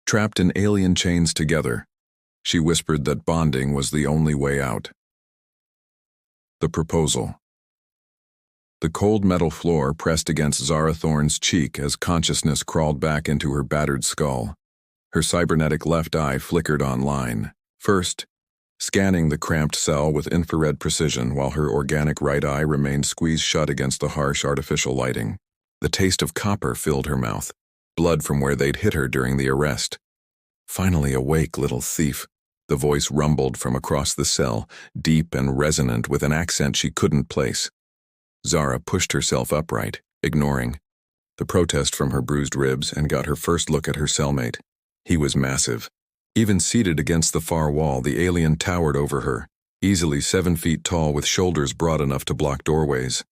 trapped in alien chains together. She whispered that bonding was the only way out. The proposal. The cold metal floor pressed against Zara Thorne's cheek as consciousness crawled back into her battered skull. Her cybernetic left eye flickered online, first, scanning the cramped cell with infrared precision while her organic right eye remained squeezed shut against the harsh artificial lighting. The taste of copper filled her mouth, blood from where they'd hit her during the arrest. "Finally awake, little thief," the voice rumbled from across the cell, deep and resonant with an accent she couldn't place. Zara pushed herself upright, ignoring the protest from her bruised ribs, and got her first look at her cellmate. He was massive. Even seated against the far wall, the alien towered over her, easily 7 feet tall with shoulders broad enough to block doorways.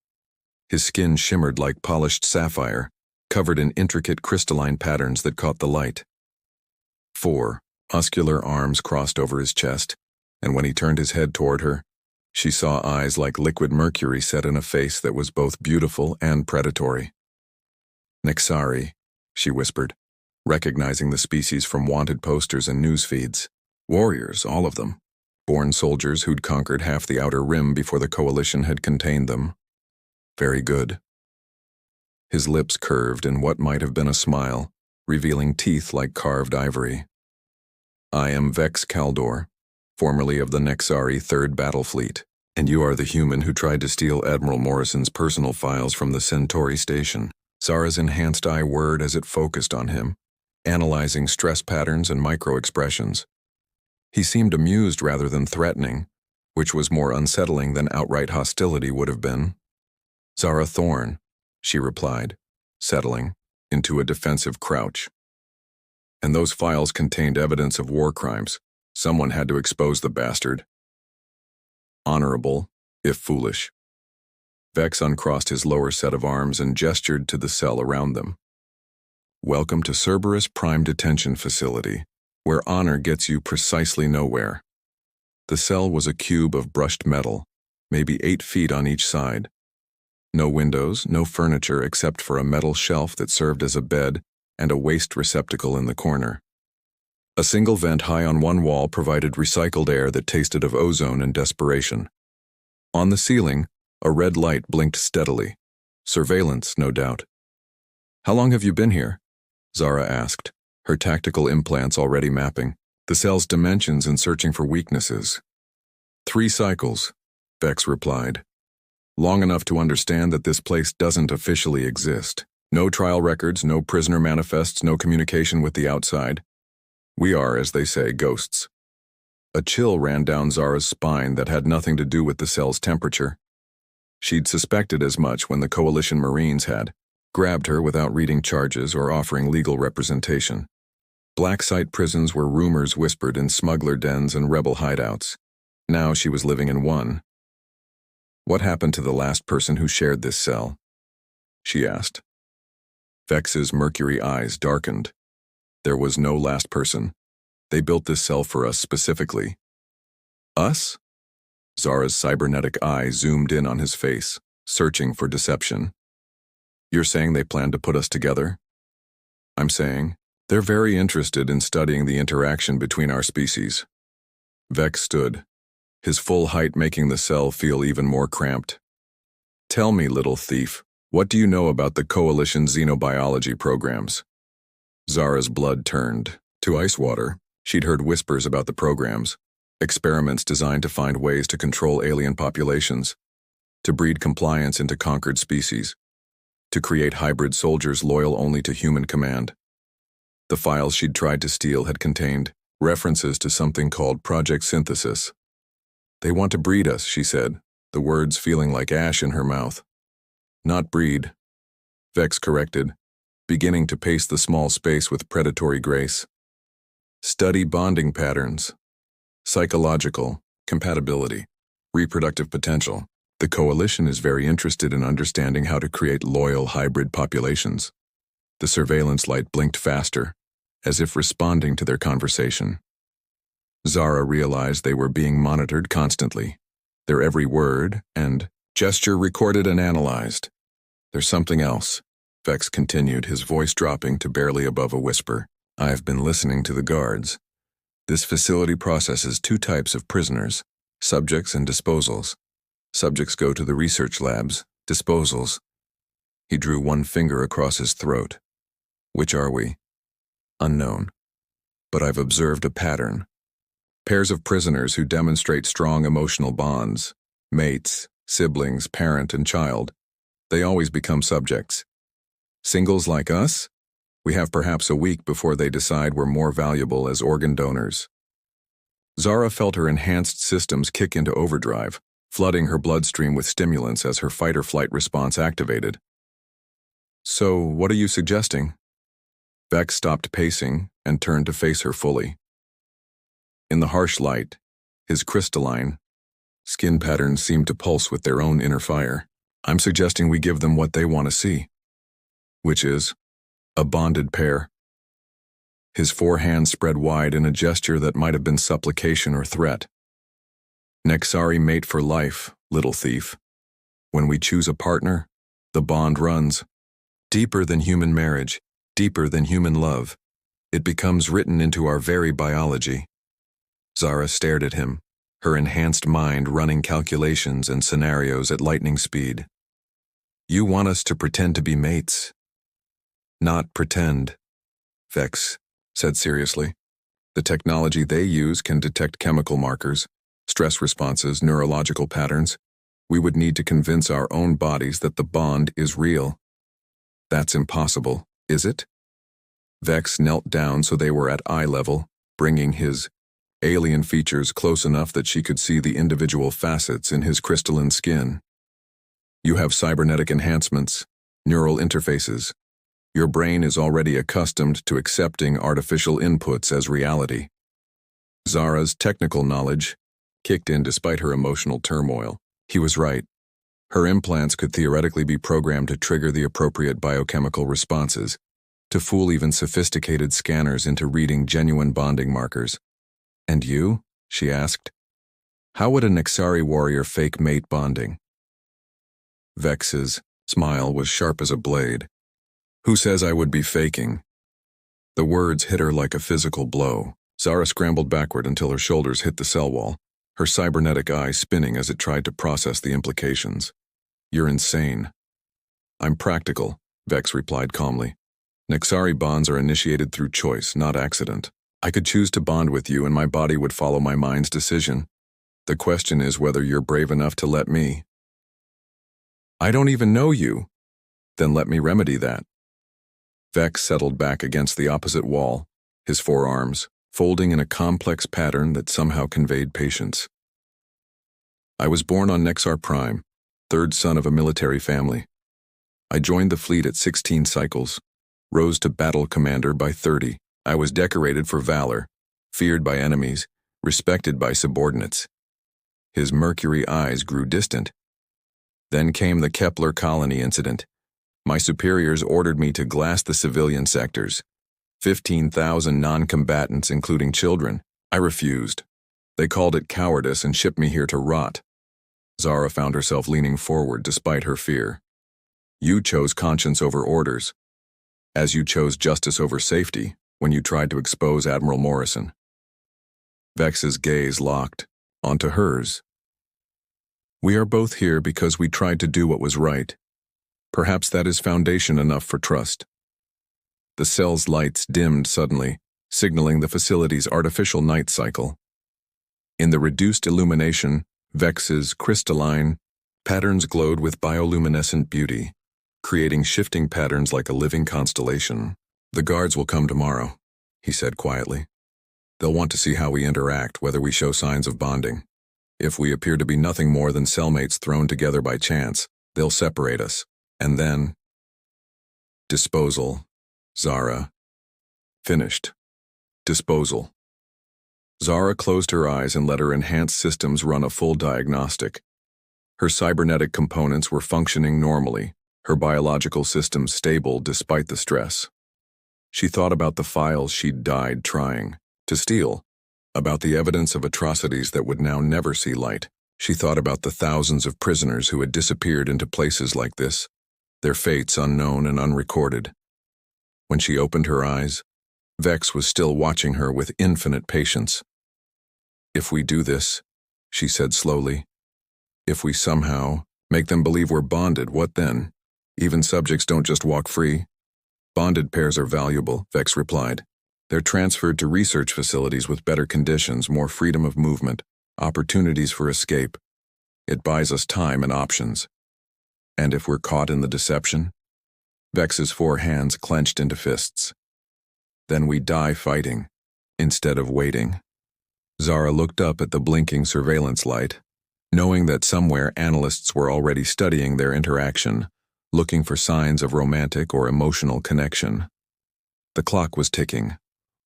His skin shimmered like polished sapphire, covered in intricate crystalline patterns that caught the light. 4 muscular arms crossed over his chest, and when he turned his head toward her, she saw eyes like liquid mercury set in a face that was both beautiful and predatory. "Nexari," she whispered, recognizing the species from wanted posters and news feeds. Warriors, all of them. Born soldiers who'd conquered half the outer rim before the coalition had contained them. "Very good." His lips curved in what might have been a smile, revealing teeth like carved ivory. "I am Vex Kaldor, formerly of the Nexari 3rd Battle Fleet, and you are the human who tried to steal Admiral Morrison's personal files from the Centauri station." Zara's enhanced eye whirred as it focused on him, analyzing stress patterns and micro-expressions. He seemed amused rather than threatening, which was more unsettling than outright hostility would have been. "Zara Thorne," she replied, settling into a defensive crouch. "And those files contained evidence of war crimes. Someone had to expose the bastard. Honorable, if foolish." Vex uncrossed his lower set of arms and gestured to the cell around them. "Welcome to Cerberus Prime Detention Facility, where honor gets you precisely nowhere." The cell was a cube of brushed metal, maybe 8 feet on each side. No windows, no furniture except for a metal shelf that served as a bed and a waste receptacle in the corner. A single vent high on one wall provided recycled air that tasted of ozone and desperation. On the ceiling, a red light blinked steadily. Surveillance, no doubt. "How long have you been here?" Zara asked, her tactical implants already mapping the cell's dimensions and searching for weaknesses. 3 cycles, Vex replied. "Long enough to understand that this place doesn't officially exist. No trial records, no prisoner manifests, no communication with the outside. We are, as they say, ghosts." A chill ran down Zara's spine that had nothing to do with the cell's temperature. She'd suspected as much when the Coalition Marines had grabbed her without reading charges or offering legal representation. Black site prisons were rumors whispered in smuggler dens and rebel hideouts. Now she was living in one. "What happened to the last person who shared this cell?" she asked. Vex's mercury eyes darkened. "There was no last person. They built this cell for us specifically." "Us?" Zara's cybernetic eye zoomed in on his face, searching for deception. "You're saying they planned to put us together?" "I'm saying they're very interested in studying the interaction between our species." Vex stood, his full height making the cell feel even more cramped. "Tell me, little thief, what do you know about the Coalition xenobiology programs?" Zara's blood turned to ice water. She'd heard whispers about the programs. Experiments designed to find ways to control alien populations, to breed compliance into conquered species, to create hybrid soldiers loyal only to human command. The files she'd tried to steal had contained references to something called Project Synthesis. "They want to breed us," she said, the words feeling like ash in her mouth. "Not breed," Vex corrected, beginning to pace the small space with predatory grace. "Study bonding patterns. Psychological, compatibility, reproductive potential. The Coalition is very interested in understanding how to create loyal hybrid populations." The surveillance light blinked faster, as if responding to their conversation. Zara realized they were being monitored constantly, their every word and gesture recorded and analyzed. "There's something else," Vex continued, his voice dropping to barely above a whisper. I've been listening to the guards. This facility processes two types of prisoners, subjects and disposals. Subjects go to the research labs, disposals. He drew one finger across his throat. Which are we? Unknown. But I've observed a pattern. Pairs of prisoners who demonstrate strong emotional bonds, mates, siblings, parent, and child, they always become subjects. Singles like us? We have perhaps a week before they decide we're more valuable as organ donors. Zara felt her enhanced systems kick into overdrive, flooding her bloodstream with stimulants as her fight-or-flight response activated. So, what are you suggesting? Vex stopped pacing and turned to face her fully. In the harsh light, his crystalline skin patterns seemed to pulse with their own inner fire. I'm suggesting we give them what they want to see. Which is a bonded pair. His four hands spread wide in a gesture that might have been supplication or threat. Nexari mate for life, little thief. When we choose a partner, the bond runs. Deeper than human marriage, deeper than human love. It becomes written into our very biology. Zara stared at him, her enhanced mind running calculations and scenarios at lightning speed. You want us to pretend to be mates? Not pretend, Vex said seriously. The technology they use can detect chemical markers, stress responses, neurological patterns. We would need to convince our own bodies that the bond is real. That's impossible, is it? Vex knelt down so they were at eye level, bringing his alien features close enough that she could see the individual facets in his crystalline skin. You have cybernetic enhancements, neural interfaces. Your brain is already accustomed to accepting artificial inputs as reality. Zara's technical knowledge kicked in despite her emotional turmoil. He was right. Her implants could theoretically be programmed to trigger the appropriate biochemical responses, to fool even sophisticated scanners into reading genuine bonding markers. And you? She asked. How would a Nexari warrior fake mate bonding? Vex's smile was sharp as a blade. Who says I would be faking? The words hit her like a physical blow. Zara scrambled backward until her shoulders hit the cell wall, her cybernetic eye spinning as it tried to process the implications. You're insane. I'm practical, Vex replied calmly. Nexari bonds are initiated through choice, not accident. I could choose to bond with you and my body would follow my mind's decision. The question is whether you're brave enough to let me. I don't even know you. Then let me remedy that. Vex settled back against the opposite wall, his forearms folding in a complex pattern that somehow conveyed patience. I was born on Nexar Prime, third son of a military family. I joined the fleet at 16 cycles, rose to battle commander by 30. I was decorated for valor, feared by enemies, respected by subordinates. His mercury eyes grew distant. Then came the Kepler colony incident. My superiors ordered me to glass the civilian sectors. 15,000 non-combatants, including children. I refused. They called it cowardice and shipped me here to rot. Zara found herself leaning forward despite her fear. You chose conscience over orders, as you chose justice over safety when you tried to expose Admiral Morrison. Vex's gaze locked onto hers. We are both here because we tried to do what was right. Perhaps that is foundation enough for trust. The cell's lights dimmed suddenly, signaling the facility's artificial night cycle. In the reduced illumination, Vex's crystalline patterns glowed with bioluminescent beauty, creating shifting patterns like a living constellation. The guards will come tomorrow, he said quietly. They'll want to see how we interact, whether we show signs of bonding. If we appear to be nothing more than cellmates thrown together by chance, they'll separate us. And then... Disposal. Zara. Finished. Disposal. Zara closed her eyes and let her enhanced systems run a full diagnostic. Her cybernetic components were functioning normally, her biological systems stable despite the stress. She thought about the files she'd died trying to steal, about the evidence of atrocities that would now never see light. She thought about the thousands of prisoners who had disappeared into places like this, their fates unknown and unrecorded. When she opened her eyes, Vex was still watching her with infinite patience. "If we do this," she said slowly, "if we somehow make them believe we're bonded, what then? Even subjects don't just walk free." "Bonded pairs are valuable," Vex replied. "They're transferred to research facilities with better conditions, more freedom of movement, opportunities for escape. It buys us time and options." "And if we're caught in the deception?" Vex's 4 hands clenched into fists. "Then we die fighting, instead of waiting." Zara looked up at the blinking surveillance light, knowing that somewhere analysts were already studying their interaction, looking for signs of romantic or emotional connection. The clock was ticking.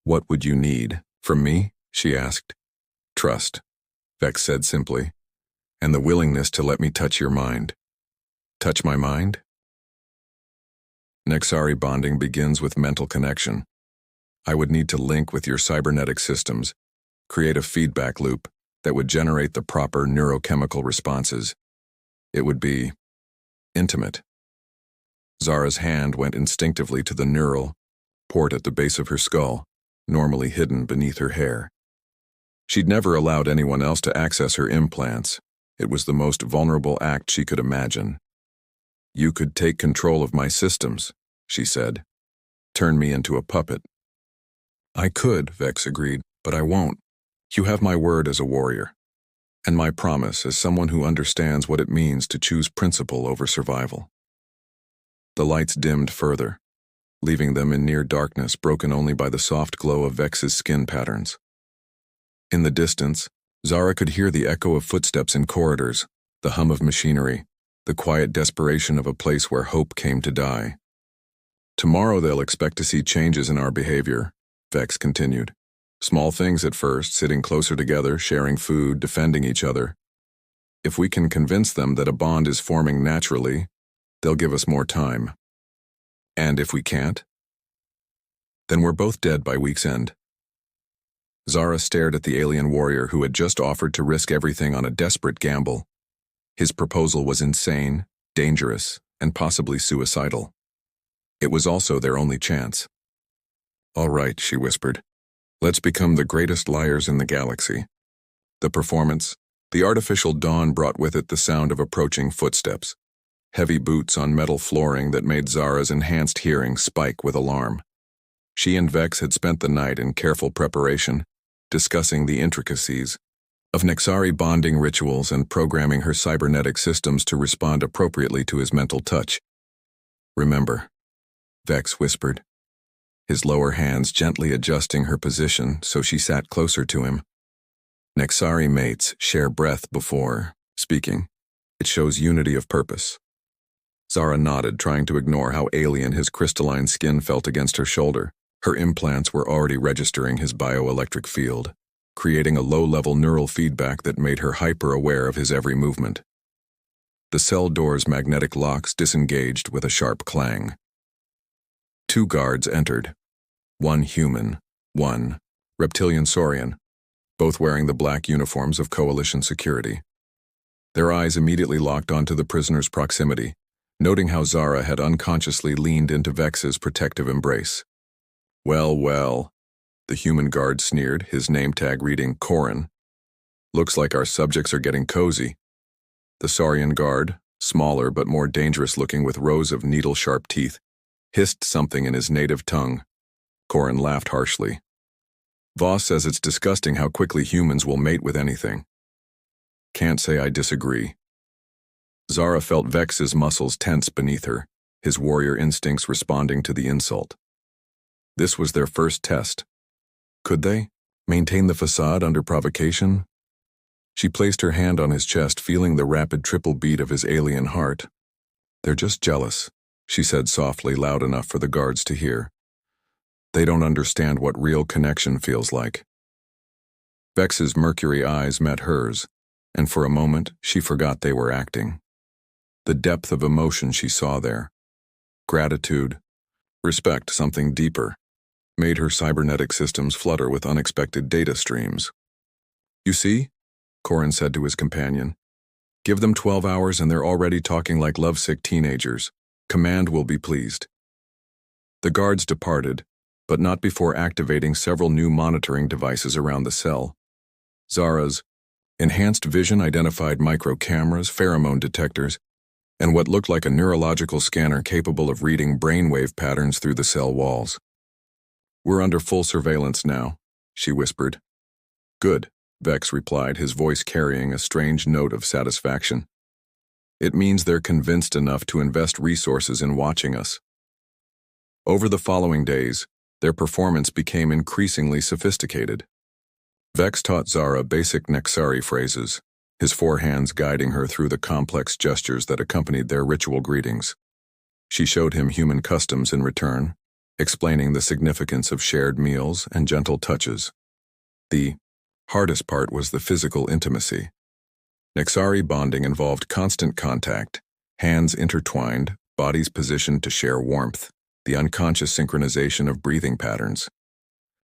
"What would you need? From me?" she asked. "Trust," Vex said simply, "and the willingness to let me touch your mind." "Touch my mind?" Nexari bonding begins with mental connection. I would need to link with your cybernetic systems, create a feedback loop that would generate the proper neurochemical responses. It would be intimate. Zara's hand went instinctively to the neural port at the base of her skull, normally hidden beneath her hair. She'd never allowed anyone else to access her implants. It was the most vulnerable act she could imagine. "You could take control of my systems," she said. "Turn me into a puppet." "I could," Vex agreed, "but I won't. You have my word as a warrior, and my promise as someone who understands what it means to choose principle over survival." The lights dimmed further, leaving them in near darkness broken only by the soft glow of Vex's skin patterns. In the distance, Zara could hear the echo of footsteps in corridors, the hum of machinery, the quiet desperation of a place where hope came to die. "Tomorrow they'll expect to see changes in our behavior," Vex continued. "Small things at first, sitting closer together, sharing food, defending each other. If we can convince them that a bond is forming naturally, they'll give us more time. And if we can't, then we're both dead by week's end." Zara stared at the alien warrior who had just offered to risk everything on a desperate gamble. His proposal was insane, dangerous, and possibly suicidal. It was also their only chance. "All right," she whispered. "Let's become the greatest liars in the galaxy." The performance, the artificial dawn brought with it the sound of approaching footsteps, heavy boots on metal flooring that made Zara's enhanced hearing spike with alarm. She and Vex had spent the night in careful preparation, discussing the intricacies of Nexari bonding rituals and programming her cybernetic systems to respond appropriately to his mental touch. "Remember," Vex whispered, his lower hands gently adjusting her position so she sat closer to him. "Nexari mates share breath before speaking. It shows unity of purpose." Zara nodded, trying to ignore how alien his crystalline skin felt against her shoulder. Her implants were already registering his bioelectric field, creating a low-level neural feedback that made her hyper-aware of his every movement. The cell door's magnetic locks disengaged with a sharp clang. 2 guards entered. 1 human, 1 reptilian saurian, both wearing the black uniforms of Coalition security. Their eyes immediately locked onto the prisoner's proximity, noting how Zara had unconsciously leaned into Vex's protective embrace. "Well, well," the human guard sneered, his name tag reading Corin. "Looks like our subjects are getting cozy." The Saurian guard, smaller but more dangerous looking with rows of needle-sharp teeth, hissed something in his native tongue. Corin laughed harshly. "Voss says it's disgusting how quickly humans will mate with anything." "Can't say I disagree." Zara felt Vex's muscles tense beneath her, his warrior instincts responding to the insult. This was their first test. Could they maintain the facade under provocation? She placed her hand on his chest, feeling the rapid triple beat of his alien heart. "They're just jealous," she said softly, loud enough for the guards to hear. "They don't understand what real connection feels like." Vex's mercury eyes met hers, and for a moment she forgot they were acting. The depth of emotion she saw there, gratitude, respect, something deeper, made her cybernetic systems flutter with unexpected data streams. "You see?" Corin said to his companion. "Give them 12 hours and they're already talking like lovesick teenagers. Command will be pleased." The guards departed, but not before activating several new monitoring devices around the cell. Zara's enhanced vision identified micro-cameras, pheromone detectors, and what looked like a neurological scanner capable of reading brainwave patterns through the cell walls. "We're under full surveillance now," she whispered. "Good," Vex replied, his voice carrying a strange note of satisfaction. "It means they're convinced enough to invest resources in watching us." Over the following days, their performance became increasingly sophisticated. Vex taught Zara basic Nexari phrases, his four hands guiding her through the complex gestures that accompanied their ritual greetings. She showed him human customs in return, explaining the significance of shared meals and gentle touches. The hardest part was the physical intimacy. Nexari bonding involved constant contact, hands intertwined, bodies positioned to share warmth, the unconscious synchronization of breathing patterns.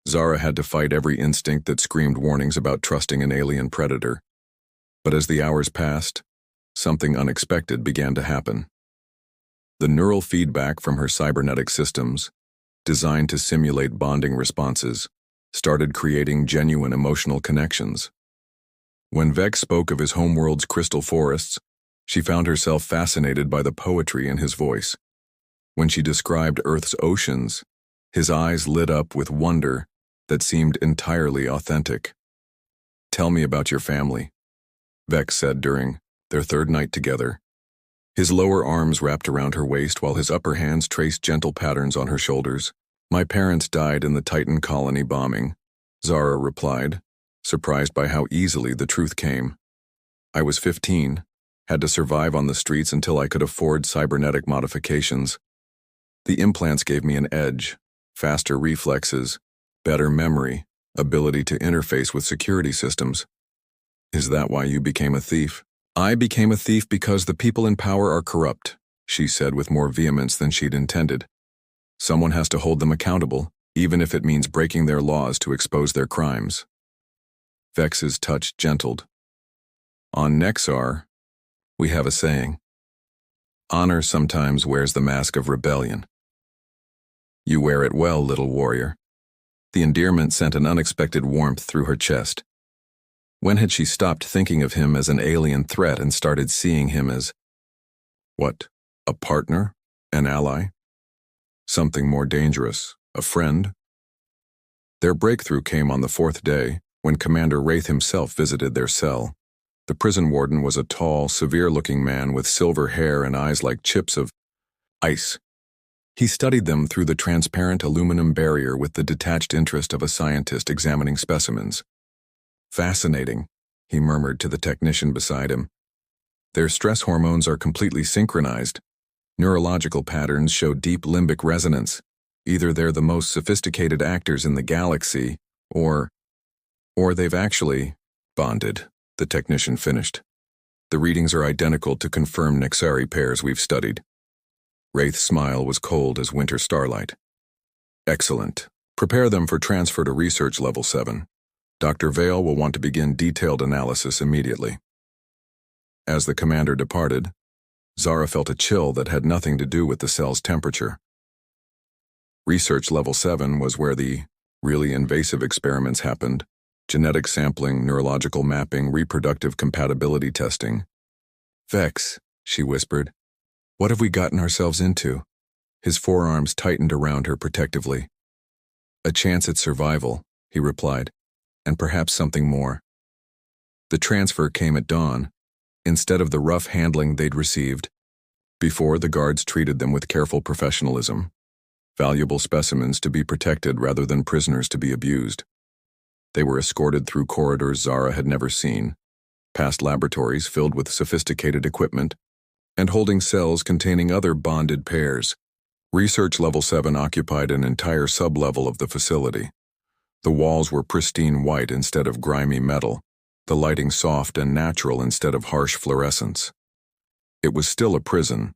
Zara had to fight every instinct that screamed warnings about trusting an alien predator. But as the hours passed, something unexpected began to happen. The neural feedback from her cybernetic systems, designed to simulate bonding responses, started creating genuine emotional connections. When Vex spoke of his homeworld's crystal forests, she found herself fascinated by the poetry in his voice. When she described Earth's oceans, his eyes lit up with wonder that seemed entirely authentic. "Tell me about your family," Vex said during their third night together. His lower arms wrapped around her waist while his upper hands traced gentle patterns on her shoulders. "My parents died in the Titan colony bombing," Zara replied, surprised by how easily the truth came. "I was 15, had to survive on the streets until I could afford cybernetic modifications. The implants gave me an edge, faster reflexes, better memory, ability to interface with security systems." "Is that why you became a thief?" "I became a thief because the people in power are corrupt," she said with more vehemence than she'd intended. "Someone has to hold them accountable, even if it means breaking their laws to expose their crimes." Vex's touch gentled. "On Nexar, we have a saying. Honor sometimes wears the mask of rebellion. You wear it well, little warrior." The endearment sent an unexpected warmth through her chest. When had she stopped thinking of him as an alien threat and started seeing him as, what, a partner, an ally? Something more dangerous, a friend? Their breakthrough came on the fourth day, when Commander Wraith himself visited their cell. The prison warden was a tall, severe-looking man with silver hair and eyes like chips of ice. He studied them through the transparent aluminum barrier with the detached interest of a scientist examining specimens. "Fascinating," he murmured to the technician beside him. "Their stress hormones are completely synchronized. Neurological patterns show deep limbic resonance. Either they're the most sophisticated actors in the galaxy, or they've actually bonded," the technician finished. "The readings are identical to confirmed Nexari pairs we've studied." Wraith's smile was cold as winter starlight. "Excellent. Prepare them for transfer to Research Level 7. Dr. Vale will want to begin detailed analysis immediately." As the commander departed, Zara felt a chill that had nothing to do with the cell's temperature. Research Level 7 was where the really invasive experiments happened: genetic sampling, neurological mapping, reproductive compatibility testing. "Vex," she whispered, "what have we gotten ourselves into?" His forearms tightened around her protectively. "A chance at survival," he replied, "and perhaps something more." The transfer came at dawn, instead of the rough handling they'd received. Before, the guards treated them with careful professionalism, valuable specimens to be protected rather than prisoners to be abused. They were escorted through corridors Zara had never seen, past laboratories filled with sophisticated equipment, and holding cells containing other bonded pairs. Research Level 7 occupied an entire sub-level of the facility. The walls were pristine white instead of grimy metal, the lighting soft and natural instead of harsh fluorescence. It was still a prison,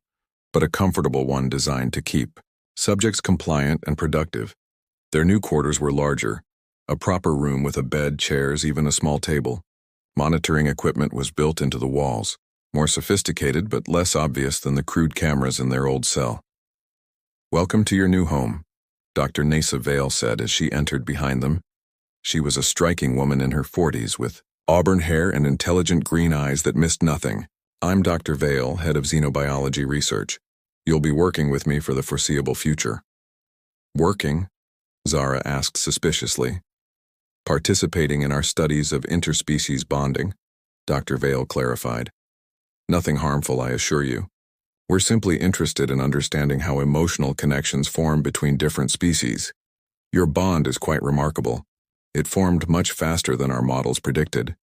but a comfortable one designed to keep subjects compliant and productive. Their new quarters were larger, a proper room with a bed, chairs, even a small table. Monitoring equipment was built into the walls, more sophisticated but less obvious than the crude cameras in their old cell. "Welcome to your new home," Dr. Nasa Vale said as she entered behind them. She was a striking woman in her 40s with auburn hair and intelligent green eyes that missed nothing. I'm Dr. Vale, head of xenobiology research. You'll be working with me for the foreseeable future. Working? Zara asked suspiciously. Participating in our studies of interspecies bonding, Dr. Vale clarified. Nothing harmful, I assure you. We're simply interested in understanding how emotional connections form between different species. Your bond is quite remarkable. It formed much faster than our models predicted.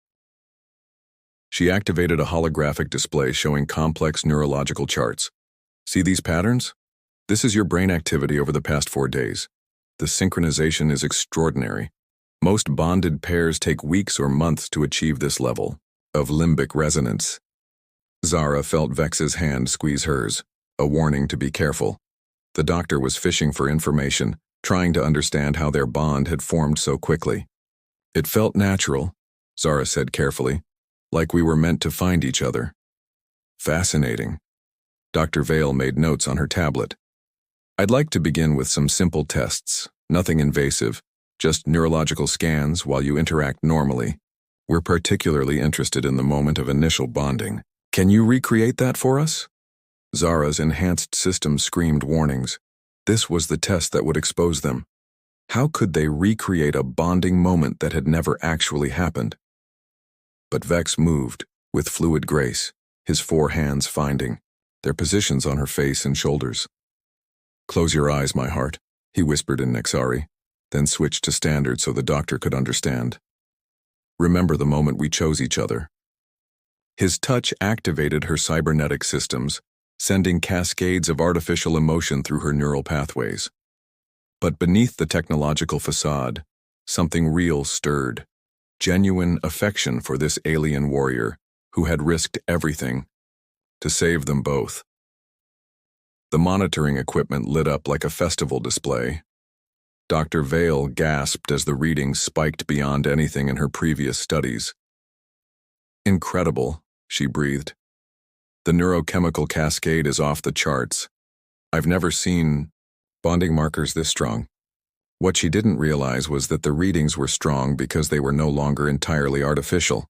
She activated a holographic display showing complex neurological charts. See these patterns? This is your brain activity over the past 4 days. The synchronization is extraordinary. Most bonded pairs take weeks or months to achieve this level of limbic resonance. Zara felt Vex's hand squeeze hers, a warning to be careful. The doctor was fishing for information, trying to understand how their bond had formed so quickly. It felt natural, Zara said carefully, like we were meant to find each other. Fascinating. Dr. Vale made notes on her tablet. I'd like to begin with some simple tests, nothing invasive, just neurological scans while you interact normally. We're particularly interested in the moment of initial bonding. Can you recreate that for us? Zara's enhanced system screamed warnings. This was the test that would expose them. How could they recreate a bonding moment that had never actually happened? But Vex moved, with fluid grace, his 4 hands finding their positions on her face and shoulders. Close your eyes, my heart, he whispered in Nexari, then switched to standard so the doctor could understand. Remember the moment we chose each other. His touch activated her cybernetic systems, sending cascades of artificial emotion through her neural pathways. But beneath the technological facade, something real stirred. Genuine affection for this alien warrior who had risked everything to save them both. The monitoring equipment lit up like a festival display. Dr. Vale gasped as the readings spiked beyond anything in her previous studies. Incredible, she breathed. The neurochemical cascade is off the charts. I've never seen bonding markers this strong. What she didn't realize was that the readings were strong because they were no longer entirely artificial.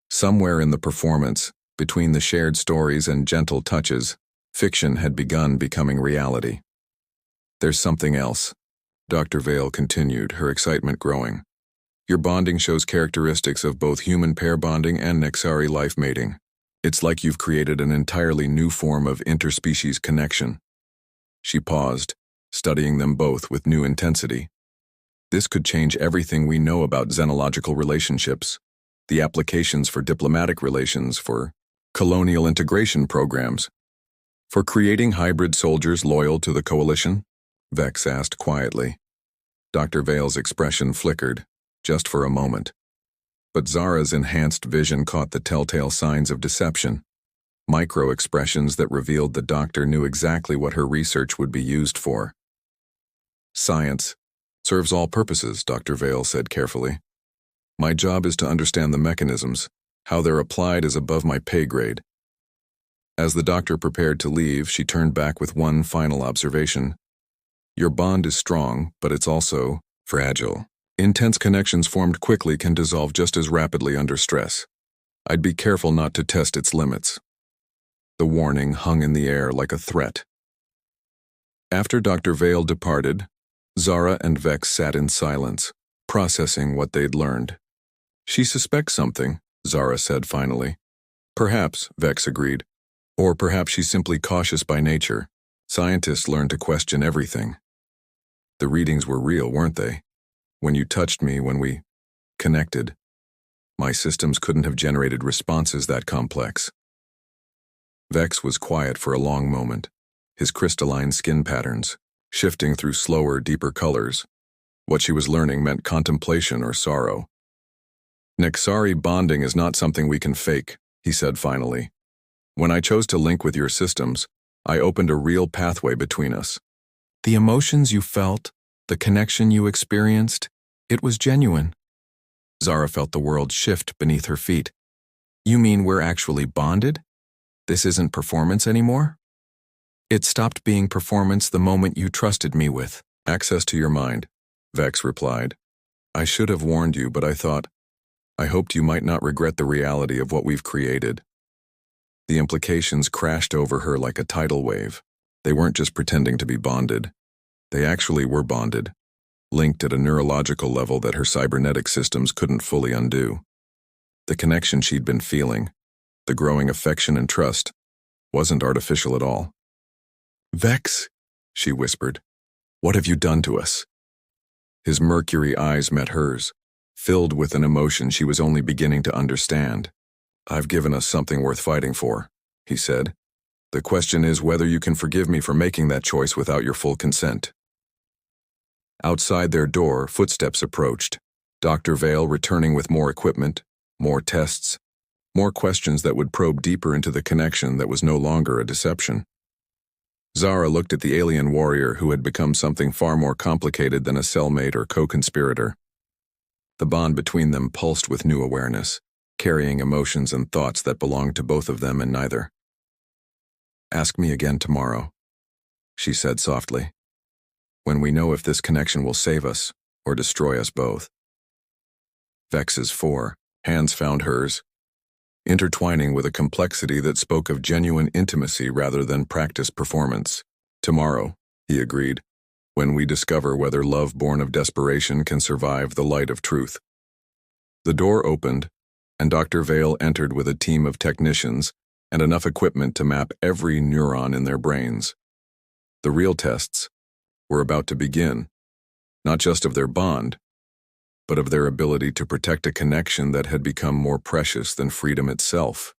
Somewhere in the performance, between the shared stories and gentle touches, fiction had begun becoming reality. There's something else, Dr. Vale continued, her excitement growing. Your bonding shows characteristics of both human pair bonding and Nexari life mating. It's like you've created an entirely new form of interspecies connection. She paused, studying them both with new intensity. This could change everything we know about xenological relationships, the applications for diplomatic relations, for colonial integration programs, for creating hybrid soldiers loyal to the coalition? Vex asked quietly. Dr. Vale's expression flickered, just for a moment. But Zara's enhanced vision caught the telltale signs of deception, micro-expressions that revealed the doctor knew exactly what her research would be used for. Science serves all purposes, Dr. Vale said carefully. My job is to understand the mechanisms. How they're applied is above my pay grade. As the doctor prepared to leave, she turned back with one final observation. Your bond is strong, but it's also fragile. Intense connections formed quickly can dissolve just as rapidly under stress. I'd be careful not to test its limits. The warning hung in the air like a threat. After Dr. Vale departed, Zara and Vex sat in silence, processing what they'd learned. She suspects something, Zara said finally. Perhaps, Vex agreed. Or perhaps she's simply cautious by nature. Scientists learn to question everything. The readings were real, weren't they? When you touched me, when we connected, my systems couldn't have generated responses that complex. Vex was quiet for a long moment, his crystalline skin patterns shifting through slower, deeper colors. What she was learning meant contemplation or sorrow. Nexari bonding is not something we can fake, he said finally. When I chose to link with your systems, I opened a real pathway between us. The emotions you felt, the connection you experienced, it was genuine. Zara felt the world shift beneath her feet. You mean we're actually bonded? This isn't performance anymore? It stopped being performance the moment you trusted me with Access to your mind, Vex replied. I should have warned you, but I hoped you might not regret the reality of what we've created. The implications crashed over her like a tidal wave. They weren't just pretending to be bonded. They actually were bonded, linked at a neurological level that her cybernetic systems couldn't fully undo. The connection she'd been feeling, the growing affection and trust, wasn't artificial at all. Vex, she whispered, what have you done to us? His mercury eyes met hers, filled with an emotion she was only beginning to understand. I've given us something worth fighting for, he said. The question is whether you can forgive me for making that choice without your full consent. Outside their door, footsteps approached, Dr. Vale returning with more equipment, more tests, more questions that would probe deeper into the connection that was no longer a deception. Zara looked at the alien warrior who had become something far more complicated than a cellmate or co-conspirator. The bond between them pulsed with new awareness, carrying emotions and thoughts that belonged to both of them and neither. Ask me again tomorrow, she said softly, when we know if this connection will save us or destroy us both. Vex's hands found hers, intertwining with a complexity that spoke of genuine intimacy rather than practiced performance. Tomorrow, he agreed, when we discover whether love born of desperation can survive the light of truth. The door opened, and Dr. Vale entered with a team of technicians and enough equipment to map every neuron in their brains. The real tests were about to begin, not just of their bond, but of their ability to protect a connection that had become more precious than freedom itself.